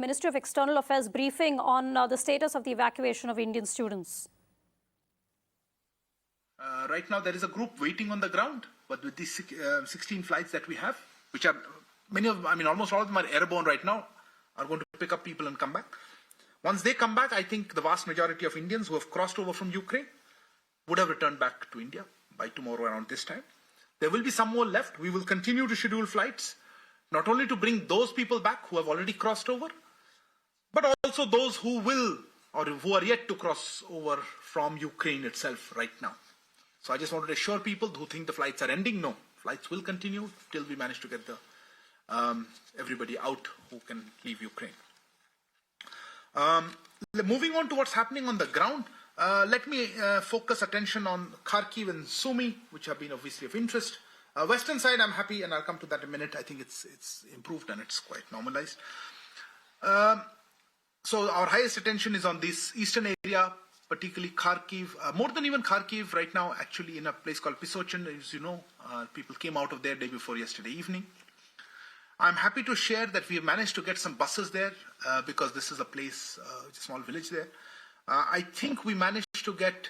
Ministry of External Affairs briefing on the status of the evacuation of Indian students. Right now, there is a group waiting on the ground, but with these 16 flights that we have, which are almost all of them are airborne right now, are going to pick up people and come back. Once they come back, I think the vast majority of Indians who have crossed over from Ukraine would have returned back to India by tomorrow around this time. There will be some more left. We will continue to schedule flights, not only to bring those people back who have already crossed over, but also those who will or who are yet to cross over from Ukraine itself right now. So I just wanted to assure people who think the flights are ending, no, flights will continue till we manage to get everybody out who can leave Ukraine. Moving on to what's happening on the ground, let me focus attention on Kharkiv and Sumy, which have been obviously of interest. Western side, I'm happy, and I'll come to that in a minute. I think it's improved and it's quite normalized. So our highest attention is on this eastern area, particularly Kharkiv. More than even Kharkiv, right now, actually in a place called Pisochin, as you know, people came out of there day before yesterday evening. I'm happy to share that we have managed to get some buses there because this is a place, it's a small village there. I think we managed to get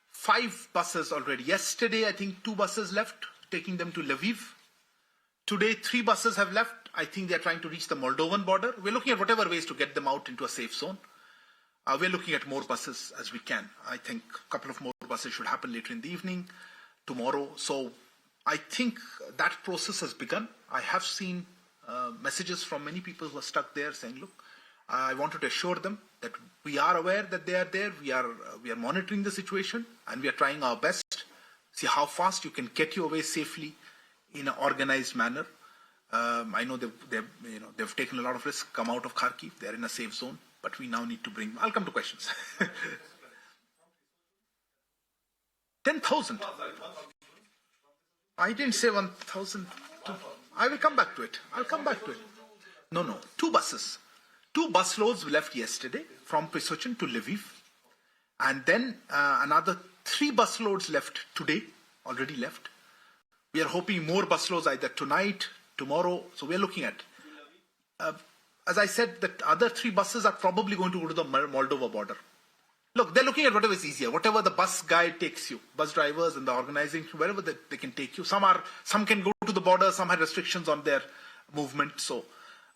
5 buses already. Yesterday, I think 2 buses left, taking them to Lviv. Today, 3 buses have left. I think they're trying to reach the Moldovan border. We're looking at whatever ways to get them out into a safe zone. We're looking at more buses as we can. I think a couple of more buses should happen later in the evening, tomorrow. So I think that process has begun. I have seen messages from many people who are stuck there saying, look, I wanted to assure them that we are aware that they are there. We are monitoring the situation and we are trying our best. See how fast you can get you away safely in an organized manner. I know they've taken a lot of risk, come out of Kharkiv. They're in a safe zone, but we now need to bring. I'll come to questions. 10,000. I didn't say 1,000. I will come back to it. I'll come back to it. No. 2 buses. 2 bus loads left yesterday from Pisochin to Lviv. And then another 3 bus loads left today, already left. We are hoping more bus loads either tonight, tomorrow. So we are looking at, as I said, that other 3 buses are probably going to go to the Moldova border. Look, they're looking at whatever is easier, whatever the bus guide takes you, bus drivers and the organizing, wherever they can take you. Some can go to the border, some have restrictions on their movement. So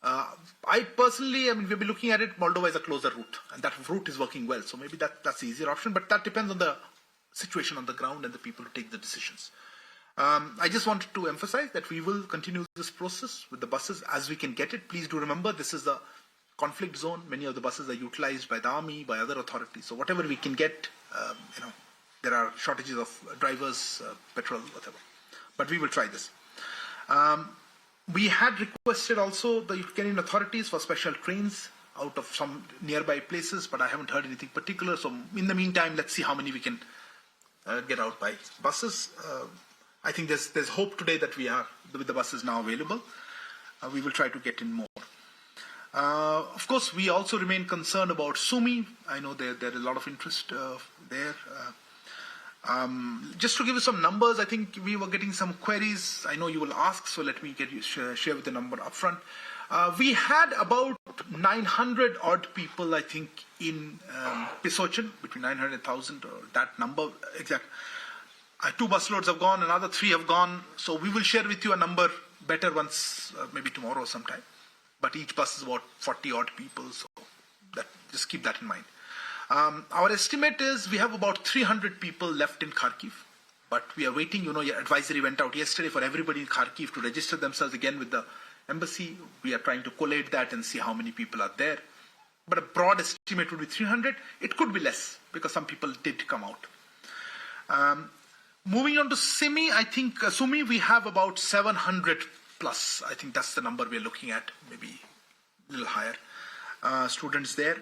I personally, we'll be looking at it. Moldova is a closer route, and that route is working well. So maybe that's the easier option, but that depends on the situation on the ground and the people who take the decisions. I just wanted to emphasize that we will continue this process with the buses as we can get it. Please do remember, this is a conflict zone. Many of the buses are utilized by the army, by other authorities. So whatever we can get, there are shortages of drivers, petrol, whatever. But we will try this. We had requested also the Ukrainian authorities for special trains out of some nearby places, but I haven't heard anything particular. So in the meantime, let's see how many we can get out by buses. I think there's hope today that we are, with the buses now available. We will try to get in more. Of course, we also remain concerned about Sumy. I know there is a lot of interest there. Just to give you some numbers, I think we were getting some queries. I know you will ask, so let me share with the number upfront. We had about 900 odd people, I think, in Pisochin, between 900 and 1,000, or that number exact. 2 bus loads have gone, another 3 have gone. So we will share with you a number better once, maybe tomorrow sometime. But each bus is about 40 odd people, so just keep that in mind. Our estimate is we have about 300 people left in Kharkiv, but we are waiting. Your advisory went out yesterday for everybody in Kharkiv to register themselves again with the embassy. We are trying to collate that and see how many people are there. But a broad estimate would be 300. It could be less because some people did come out. Moving on to Sumy, I think Sumy, we have about 700 plus. I think that's the number we're looking at, maybe a little higher. Students there.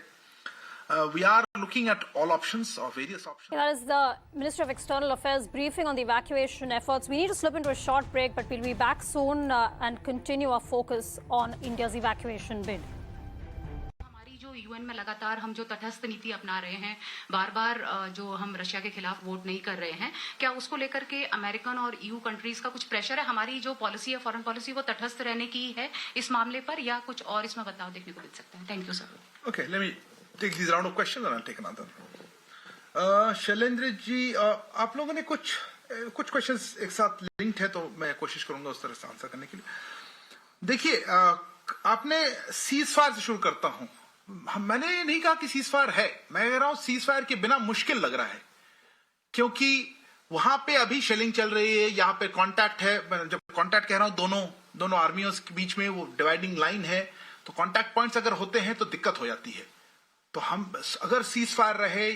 We are looking at all options or various options. That is the Ministry of External Affairs briefing on the evacuation efforts. We need to slip into a short break, but we'll be back soon and continue our focus on India's evacuation bid. हमारी जो जो UN में लगातार हम जो तटस्थ नीति अपना रहे हैं, बार बार जो हम रशिया के खिलाफ वोट नहीं कर रहे हैं, क्या उसको लेकर के अमेरिकन और ईयू कंट्रीज का कुछ प्रेशर है? हमारी जो पॉलिसी है, फॉरेन पॉलिसी, वो तटस्थ रहने की है इस मामले पर, या कुछ और इसमें बदलाव देखने को मिल सकता है? Thank you sir. Okay, let me take this round of questions and I take another. Shailendra ji, आप लोगों ने कुछ क्वेश्चंस एक साथ लिंक्ड है, तो मैं कोशिश करूंगा उस तरह से आंसर करने के लिए। देखिए, आपने सीज फायर से शुरू करता हूं। मैंने नहीं कहा कि सीज फायर है, मैं कह रहा हूं सीज फायर के बिना मुश्किल लग रहा है, क्योंकि वहां पे अभी शेलिंग चल रही है, यहाँ पे कांटेक्ट है। जब कांटेक्ट कह रहा हूं, दोनों आर्मियों के बीच में वो डिवाइडिंग लाइन है, तो कांटेक्ट पॉइंट्स अगर होते हैं तो दिक्कत हो जाती है। तो हम अगर सीज फायर रहे,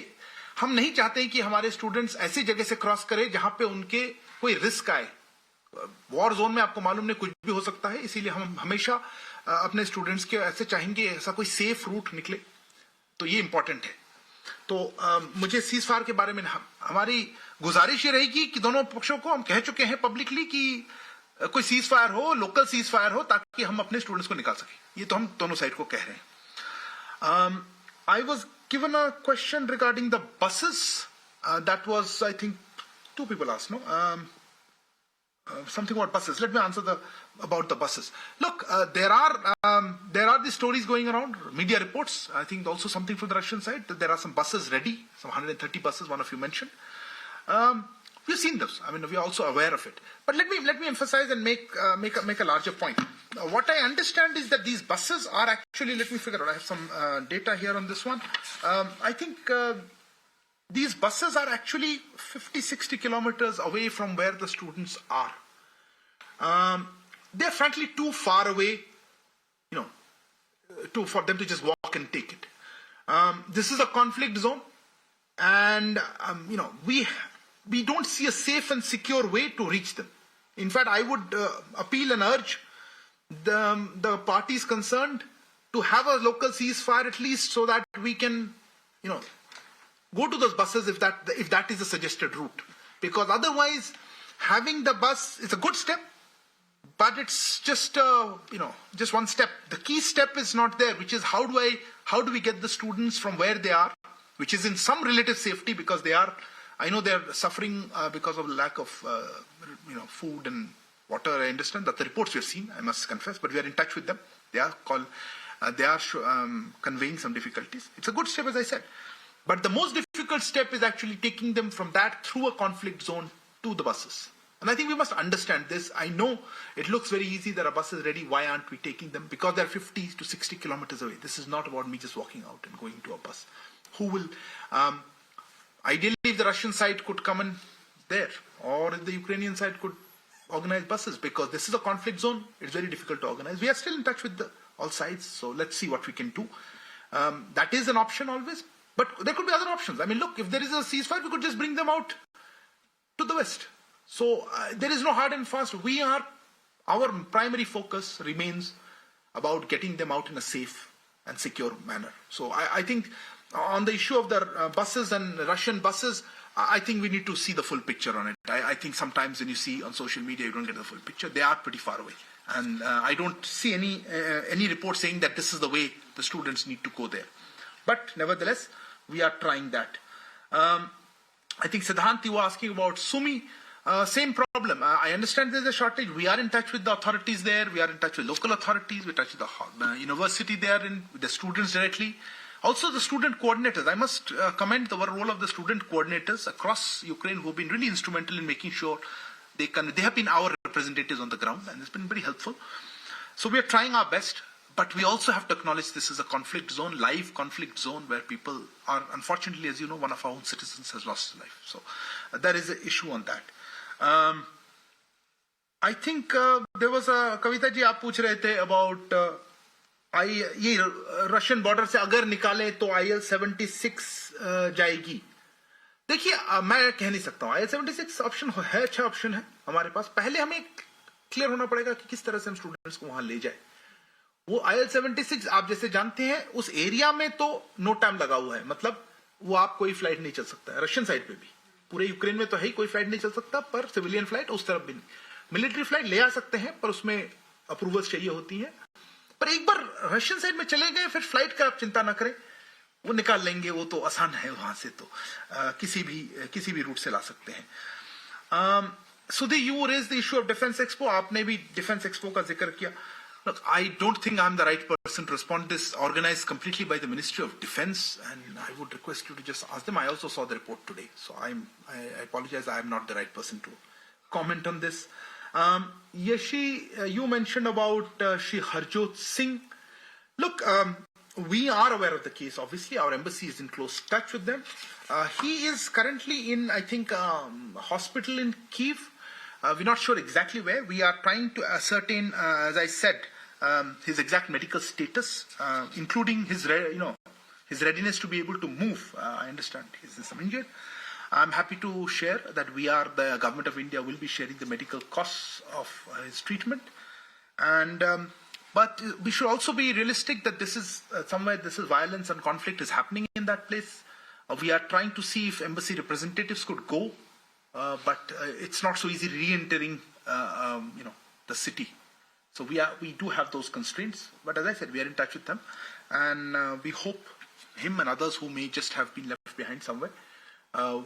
हम नहीं चाहते कि हमारे स्टूडेंट्स ऐसी जगह से क्रॉस करें जहां पे उनके कोई रिस्क आए। वॉर जोन में आपको मालूम नहीं कुछ भी हो सकता है, इसीलिए हम हमेशा अपने स्टूडेंट्स के ऐसे चाहेंगे ऐसा कोई सेफ रूट निकले, तो ये इंपॉर्टेंट है। तो मुझे सीज फायर के बारे में हमारी गुजारिश ये रहेगी कि दोनों पक्षों को हम कह चुके हैं पब्लिकली कि कोई सीज फायर हो, लोकल सीज फायर हो, ताकि हम अपने स्टूडेंट्स को निकाल सकें। ये तो हम दोनों साइड को कह रहे हैं। I was given a question regarding the buses. That was, I think, two people asked, no? Something about buses. Let me answer about the buses. Look, there are these stories going around, media reports. I think also something from the Russian side that there are some buses ready, some 130 buses. One of you mentioned. We've seen those. I mean, we are also aware of it. But let me emphasize and make a larger point. What I understand is that these buses are actually, let me figure out, I have some data here on this one. I think these buses are actually 50-60 kilometers away from where the students are. They're frankly too far away, for them to just walk and take it. This is a conflict zone, and we don't see a safe and secure way to reach them. In fact, I would appeal and urge the parties concerned to have a local ceasefire at least, so that we can, go to those buses if that is the suggested route. Because otherwise, having the bus is a good step, but it's just just one step. The key step is not there, which is how do we get the students from where they are, which is in some relative safety, because I know they're suffering because of lack of food and water. I understand that the reports we've seen, I must confess, but we are in touch with them. They are conveying some difficulties. It's a good step, as I said. But the most difficult step is actually taking them from that through a conflict zone to the buses. And I think we must understand this. I know it looks very easy, there are buses ready. Why aren't we taking them? Because they're 50 to 60 kilometers away. This is not about me just walking out and going to a bus. Who will... Ideally, if the Russian side could come in there, or if the Ukrainian side could organize buses, because this is a conflict zone, it's very difficult to organize. We are still in touch with all sides, so let's see what we can do. That is an option always, but there could be other options. I mean, look, if there is a ceasefire, we could just bring them out to the west. So there is no hard and fast. Our primary focus remains about getting them out in a safe and secure manner. So I think on the issue of the buses and Russian buses, I think we need to see the full picture on it. I think sometimes when you see on social media, you don't get the full picture. They are pretty far away. And I don't see any report saying that this is the way the students need to go there. But nevertheless, we are trying that. I think Siddhant, you were asking about Sumy. Same problem. I understand there's a shortage. We are in touch with the authorities there. We are in touch with local authorities. We're in touch with the university there, with the students directly. Also the student coordinators. I must commend the role of the student coordinators across Ukraine, who have been really instrumental in making sure they have been our representatives on the ground, and it's been very helpful. So we are trying our best, but we also have to acknowledge this is a conflict zone, live conflict zone, where people are, unfortunately, as you know, one of our own citizens has lost his life. So there is an issue on that. I think there was a Kavita ji, aap पूछ रहे थे about ये Russian border से अगर निकाले तो IL-76 जाएगी। देखिए, मैं कह नहीं सकता हूँ। IL-76 ऑप्शन है, अच्छा ऑप्शन है हमारे पास। पहले हमें क्लियर होना पड़ेगा कि किस तरह से हम स्टूडेंट्स को वहां ले जाए। वो IL-76 आप जैसे जानते हैं, उस एरिया में तो नो टाइम लगा हुआ है, मतलब वो आप कोई फ्लाइट नहीं चल सकता है। रशियन साइड पे भी, पूरे यूक्रेन में तो है ही, कोई फ्लाइट नहीं चल सकता, पर सिविलियन फ्लाइट उस तरफ भी नहीं। मिलिट्री फ्लाइट ले आ सकते हैं, पर उसमें अप्रूवल्स चाहिए होती हैं। पर एक बार रशियन साइड में चले गए, फिर फ्लाइट का आप चिंता ना करें, वो निकाल लेंगे, वो तो आसान है वहां से, तो किसी भी रूट से ला सकते हैं। Sudhi, you raise the issue of defence expo, आपने भी डिफेंस एक्सपो का जिक्र किया। Look, I don't think I'm the right person to respond to this, organized completely by the Ministry of Defense, and I would request you to just ask them. I also saw the report today, so I apologize, I am not the right person to comment on this. Yashi, you mentioned about Shri Harjot Singh. Look, we are aware of the case, obviously. Our embassy is in close touch with them. He is currently in, I think, hospital in Kyiv. We're not sure exactly where. We are trying to ascertain, as I said, his exact medical status, including his readiness to be able to move. I understand he's some injured. I'm happy to share that the government of India will be sharing the medical costs of his treatment. And but we should also be realistic that this is somewhere this is violence and conflict is happening in that place. We are trying to see if embassy representatives could go. But it's not so easy re-entering, the city. So we do have those constraints. But as I said, we are in touch with them, and we hope him and others who may just have been left behind somewhere,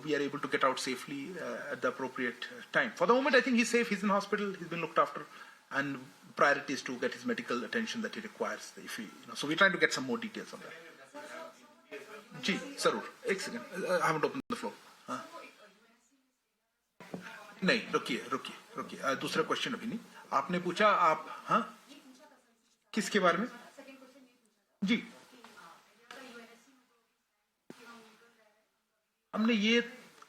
we are able to get out safely at the appropriate time. For the moment, I think he's safe. He's in hospital. He's been looked after, and priority is to get his medical attention that he requires. So we're trying to get some more details on that. Ji, Sarur, एक second. I haven't opened the floor. नहीं, रुकिए, दूसरा question अभी नहीं। आपने पूछा, आप हाँ किसके बारे में? जी, हमने ये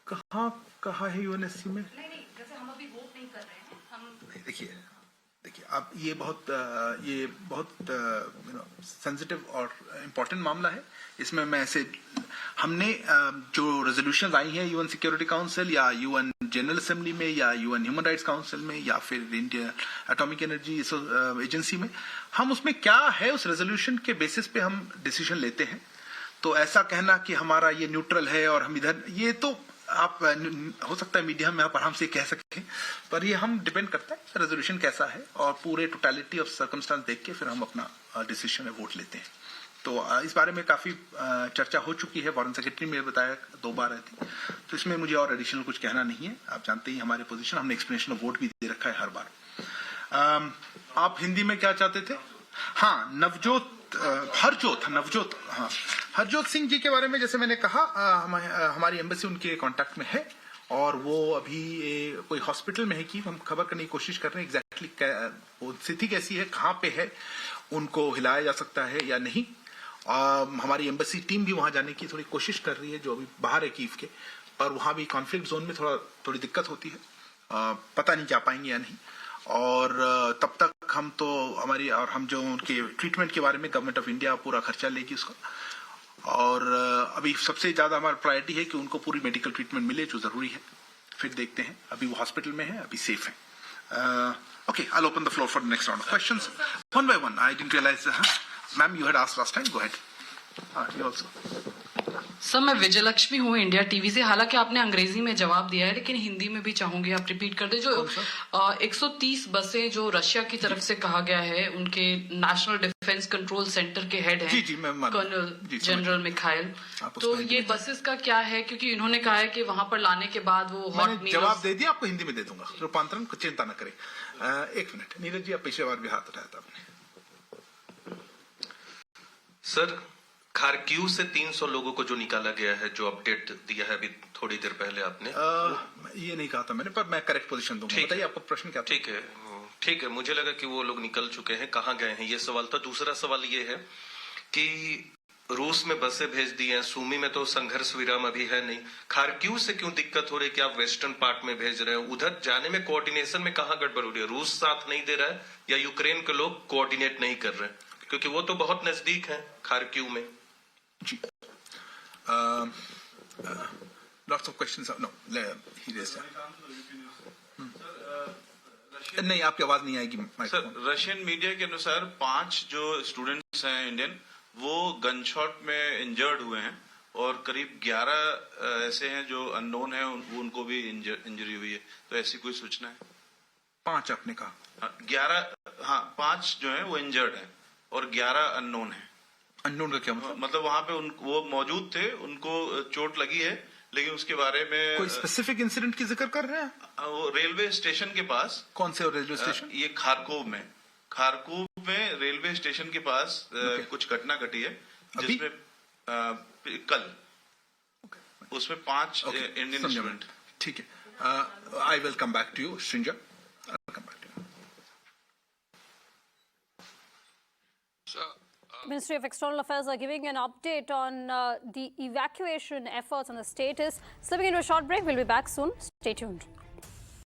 कहाँ कहा है यूएनएससी में? नहीं, जैसे हम अभी वोट नहीं कर रहे हैं, हम देखिए अब ये बहुत सेंसिटिव और इम्पोर्टेंट मामला है। इसमें मैं ऐसे हमने जो रेजोल्यूशंस आई हैं यूएन सिक्योरिटी काउंसिल या यूएन जनरल असेंबली में या यूएन ह्यूमन राइट्स काउंसिल में या फिर इंडिया एटॉमिक एनर्जी एजेंसी में, हम उसमें क्या है उस रेजोल्यूशन के बेसिस पे हम डिसीजन लेते हैं। तो ऐसा कहना कि हमारा ये न्यूट्रल है और हम इधर, ये तो आप हो सकता है मीडिया में आप आराम से कह सकते हैं, पर ये हम डिपेंड करता है रेजोल्यूशन कैसा है और पूरे टोटलिटी ऑफ सर्कमस्टांस देख के फिर हम अपना डिसीजन में वोट लेते हैं। तो इस बारे में काफी चर्चा हो चुकी है, फॉरेन सेक्रेटरी ने बताया 2 बार आई थी, तो इसमें मुझे और एडिशनल कुछ कहना नहीं है। आप जानते ही हमारे पोजीशन, हमने एक्सप्लेनेशन ऑफ वोट भी दे रखा है हर बार। आप हिंदी में क्या चाहते थे? हाँ, हरजोत सिंह जी के बारे में जैसे मैंने कहा, हमारी एम्बेसी उनके कांटेक्ट में है और वो अभी कोई हॉस्पिटल में है कि हम खबर करने की कोशिश कर रहे हैं एग्जैक्टली स्थिति कैसी है, कहाँ पे है, उनको हिलाया जा सकता है या नहीं। हमारी एम्बेसी टीम भी वहां जाने की थोड़ी कोशिश कर रही है, जो अभी बाहर है कीव के, पर वहां भी कॉन्फ्लिक्ट जोन में थोड़ी दिक्कत होती है, पता नहीं जा पाएंगे या नहीं। और तब तक हम जो उनके ट्रीटमेंट के बारे में गवर्नमेंट ऑफ इंडिया पूरा खर्चा लेगी उसका, और अभी सबसे ज्यादा हमारी प्रायोरिटी है कि उनको पूरी मेडिकल ट्रीटमेंट मिले जो जरूरी है, फिर देखते हैं। अभी वो हॉस्पिटल में है, अभी सेफ है। Okay, I'll open the floor for the next round of questions. One by one. I didn't realize. Ma'am, you had asked last time. Go ahead. You also. Sir, मैं विजयलक्ष्मी हूँ इंडिया टीवी से। हालांकि आपने अंग्रेजी में जवाब दिया है, लेकिन हिंदी में भी चाहूंगी आप रिपीट कर दे। जो 130 बसें जो रशिया की तरफ से कहा गया है, उनके नेशनल डिफेंस कंट्रोल सेंटर के हेड हैं कर्नल जनरल मिखाइल, तो ये बसेस का क्या है? क्योंकि इन्होंने कहा है कि वहां पर लाने के बाद वो हॉट मील। जवाब दे दिया, आपको हिंदी में दे दूंगा, रूपांतरण को चिंता न करें। 1 मिनट, नीरज जी, आप पिछले बार भी हाथ उठाया था आपने। सर, खारकीव से 300 लोगों को जो निकाला गया है, जो अपडेट दिया है अभी थोड़ी देर पहले आपने, ये नहीं कहा था मैंने, पर मैं करेक्ट पोजीशन दूंगा। बताइए आपका प्रश्न क्या था? ठीक है, मुझे लगा कि वो लोग निकल चुके हैं, कहाँ गए हैं, ये सवाल था। दूसरा सवाल ये है कि रूस में बसें भेज दी हैं, सूमी में तो संघर्ष विराम अभी है नहीं, खारकीव से क्यों दिक्कत हो रही है कि आप वेस्टर्न पार्ट में भेज रहे हैं? उधर जाने में कोऑर्डिनेशन में कहाँ गड़बड़ हो रही है? रूस साथ नहीं दे रहा है या यूक्रेन के लोग कोऑर्डिनेट नहीं कर रहे हैं? क्योंकि वो तो बहुत नजदीक है खारकीव में। जी, lots of questions. No, he raised नहीं, आपकी आवाज नहीं आएगी। सर, रशियन मीडिया के अनुसार 5 जो स्टूडेंट्स हैं इंडियन, वो गन शॉट में इंजर्ड हुए हैं और करीब 11 ऐसे हैं जो अननोन है, उनको भी इंजरी हुई है। तो ऐसी कोई सूचना है? 5 आपने कहा? 11, हाँ 5 जो है वो इंजर्ड है। और 11 अननोन है। अननोन का क्या मतलब? मतलब वहां पे वो मौजूद थे, उनको चोट लगी है, लेकिन उसके बारे में कोई स्पेसिफिक इंसिडेंट की जिक्र कर रहे हैं? वो रेलवे स्टेशन के पास। कौन से रेलवे स्टेशन? ये खारकोव में रेलवे स्टेशन के पास कुछ घटना घटी है, जिसमें कल उसमें 5 इंडियन स्टूडेंट। ठीक है, I will come back to you Shrinja, I will come back to you. Ministry of External Affairs are giving an update on the evacuation efforts and the status. Slipping into a short break, we'll be back soon. Stay tuned.